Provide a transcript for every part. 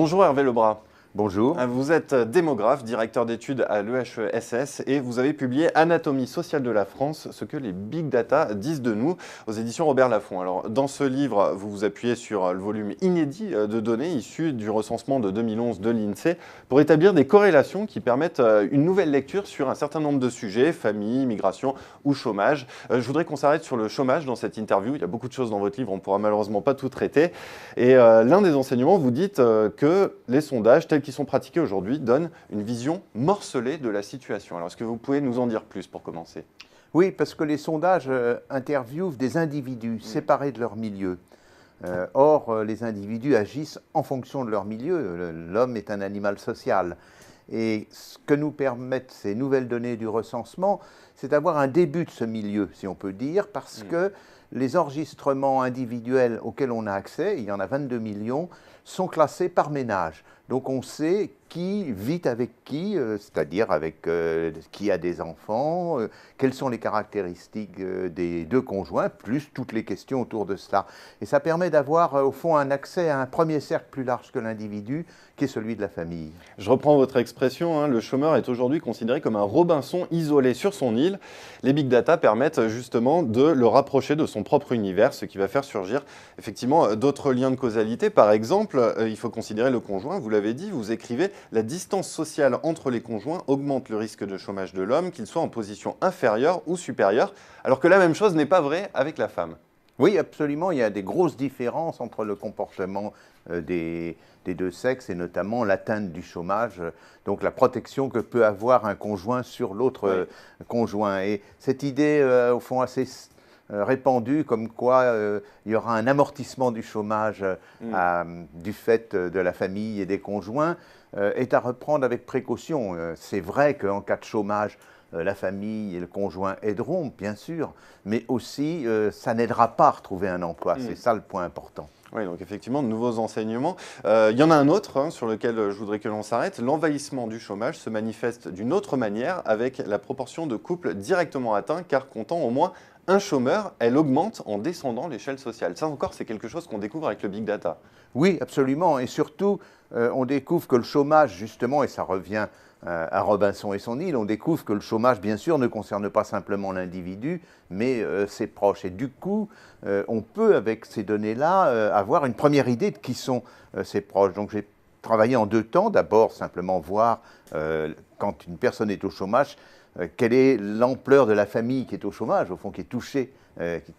Bonjour Hervé Lebras. Bonjour. Vous êtes démographe, directeur d'études à l'EHESS et vous avez publié Anatomie sociale de la France, ce que les big data disent de nous, aux éditions Robert Laffont. Alors, dans ce livre, vous vous appuyez sur le volume inédit de données issues du recensement de 2011 de l'INSEE pour établir des corrélations qui permettent une nouvelle lecture sur un certain nombre de sujets, famille, migration ou chômage. Je voudrais qu'on s'arrête sur le chômage dans cette interview. Il y a beaucoup de choses dans votre livre, on ne pourra malheureusement pas tout traiter. Et l'un des enseignements, vous dites que les sondages tels qui sont pratiqués aujourd'hui donnent une vision morcelée de la situation. Alors, est-ce que vous pouvez nous en dire plus pour commencer ? Oui, parce que les sondages interviewent des individus séparés de leur milieu. Or, les individus agissent en fonction de leur milieu. L'homme est un animal social. Et ce que nous permettent ces nouvelles données du recensement, c'est d'avoir un début de ce milieu, si on peut dire, parce que les enregistrements individuels auxquels on a accès, il y en a 22 millions, sont classés par ménage. Donc on sait qui vit avec qui, c'est-à-dire avec qui a des enfants, quelles sont les caractéristiques des deux conjoints, plus toutes les questions autour de cela. Et ça permet d'avoir au fond un accès à un premier cercle plus large que l'individu, qui est celui de la famille. Je reprends votre expression, le chômeur est aujourd'hui considéré comme un Robinson isolé sur son île. Les big data permettent justement de le rapprocher de son propre univers, ce qui va faire surgir effectivement d'autres liens de causalité. Par exemple, il faut considérer le conjoint, vous l'avez dit, vous écrivez « La distance sociale entre les conjoints augmente le risque de chômage de l'homme, qu'il soit en position inférieure ou supérieure », alors que la même chose n'est pas vraie avec la femme. Oui, absolument. Il y a des grosses différences entre le comportement des deux sexes et notamment l'atteinte du chômage, donc la protection que peut avoir un conjoint sur l'autre conjoint. Et cette idée, au fond, assez répandue, comme quoi il y aura un amortissement du chômage du fait de la famille et des conjoints, est à reprendre avec précaution. C'est vrai qu'en cas de chômage, la famille et le conjoint aideront, bien sûr, mais aussi ça n'aidera pas à retrouver un emploi. C'est ça le point important. Oui, donc effectivement, de nouveaux enseignements. Il y en a un autre sur lequel je voudrais que l'on s'arrête. L'envahissement du chômage se manifeste d'une autre manière avec la proportion de couples directement atteints, car comptant au moins un chômeur, elle augmente en descendant l'échelle sociale. Ça encore, c'est quelque chose qu'on découvre avec le big data. Oui, absolument. Et surtout, on découvre que le chômage, justement, et ça revient à Robinson et son île, on découvre que le chômage, bien sûr, ne concerne pas simplement l'individu, mais ses proches. Et du coup, on peut, avec ces données-là, avoir une première idée de qui sont ses proches. Donc j'ai travaillé en deux temps. D'abord, simplement voir, quand une personne est au chômage, quelle est l'ampleur de la famille qui est au chômage, au fond, qui est touchée,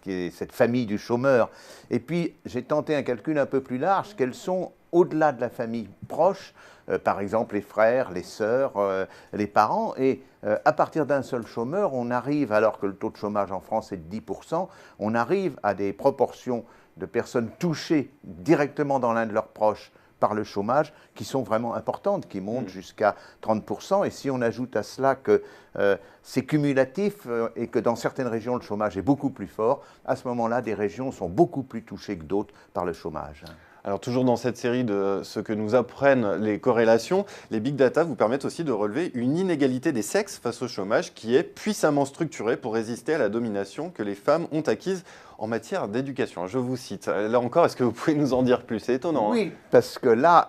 qui est cette famille du chômeur. Et puis, j'ai tenté un calcul un peu plus large. Quels sont, au-delà de la famille proche, par exemple les frères, les sœurs, les parents, et à partir d'un seul chômeur, on arrive, alors que le taux de chômage en France est de 10%, on arrive à des proportions de personnes touchées directement dans l'un de leurs proches par le chômage qui sont vraiment importantes, qui montent jusqu'à 30%. Et si on ajoute à cela que c'est cumulatif et que dans certaines régions le chômage est beaucoup plus fort, à ce moment-là, des régions sont beaucoup plus touchées que d'autres par le chômage. Alors toujours dans cette série de ce que nous apprennent les corrélations, les big data vous permettent aussi de relever une inégalité des sexes face au chômage qui est puissamment structurée pour résister à la domination que les femmes ont acquise en matière d'éducation. Je vous cite. Là encore, est-ce que vous pouvez nous en dire plus? C'est étonnant. Oui, parce que là,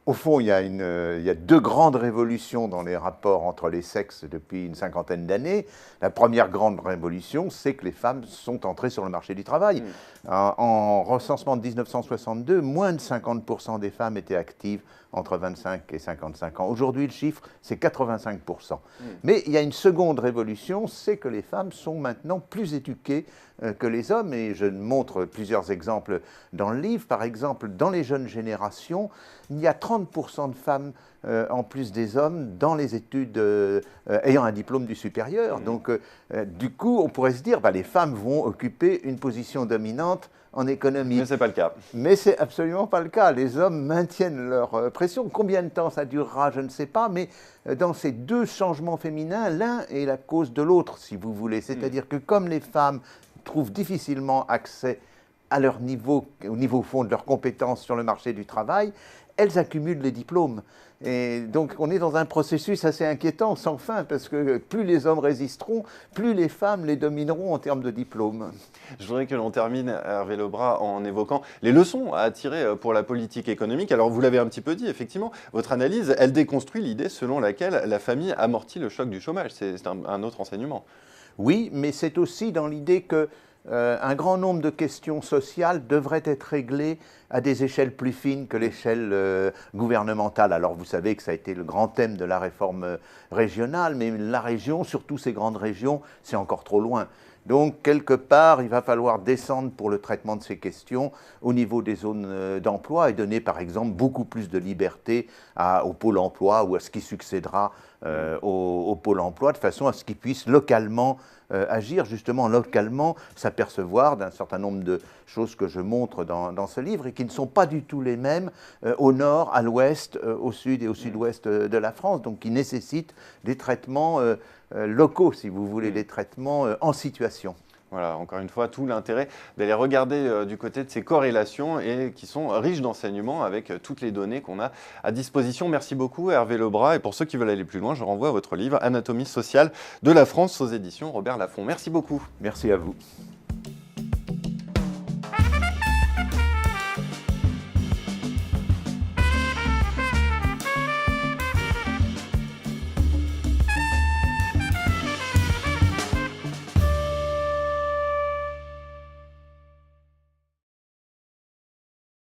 au fond, il y a deux grandes révolutions dans les rapports entre les sexes depuis une cinquantaine d'années. La première grande révolution, c'est que les femmes sont entrées sur le marché du travail. En recensement de 1962, moins de 50% des femmes étaient actives entre 25 et 55 ans. Aujourd'hui, le chiffre, c'est 85%. Mais il y a une seconde révolution, c'est que les femmes sont maintenant plus éduquées que les hommes, et je montre plusieurs exemples dans le livre. Par exemple, dans les jeunes générations, il y a 30% de femmes en plus des hommes dans les études ayant un diplôme du supérieur. Donc, du coup, on pourrait se dire, les femmes vont occuper une position dominante en économie. Mais ce n'est pas le cas. Mais ce n'est absolument pas le cas. Les hommes maintiennent leur pression. Combien de temps ça durera, je ne sais pas, mais dans ces deux changements féminins, l'un est la cause de l'autre, si vous voulez. C'est-à-dire que comme les femmes trouvent difficilement accès à leur niveau, au niveau fond de leurs compétences sur le marché du travail, elles accumulent les diplômes. Et donc on est dans un processus assez inquiétant, sans fin, parce que plus les hommes résisteront, plus les femmes les domineront en termes de diplômes. Je voudrais que l'on termine, Hervé Lebras, en évoquant les leçons à tirer pour la politique économique. Alors vous l'avez un petit peu dit, effectivement, votre analyse, elle déconstruit l'idée selon laquelle la famille amortit le choc du chômage. C'est un autre enseignement. Oui, mais c'est aussi dans l'idée que un grand nombre de questions sociales devraient être réglées à des échelles plus fines que l'échelle gouvernementale. Alors vous savez que ça a été le grand thème de la réforme régionale, mais la région, surtout ces grandes régions, c'est encore trop loin. Donc, quelque part, il va falloir descendre pour le traitement de ces questions au niveau des zones d'emploi et donner, par exemple, beaucoup plus de liberté au pôle emploi ou à ce qui succédera au pôle emploi, de façon à ce qu'ils puissent localement agir, justement localement, s'apercevoir d'un certain nombre de choses que je montre dans ce livre et qui ne sont pas du tout les mêmes au nord, à l'ouest, au sud et au sud-ouest de la France, donc qui nécessitent des traitements locaux, si vous voulez, des traitements en situation. Voilà, encore une fois, tout l'intérêt d'aller regarder du côté de ces corrélations et qui sont riches d'enseignements avec toutes les données qu'on a à disposition. Merci beaucoup Hervé Lebras. Et pour ceux qui veulent aller plus loin, je renvoie à votre livre Anatomie sociale de la France aux éditions Robert Laffont. Merci beaucoup. Merci à vous.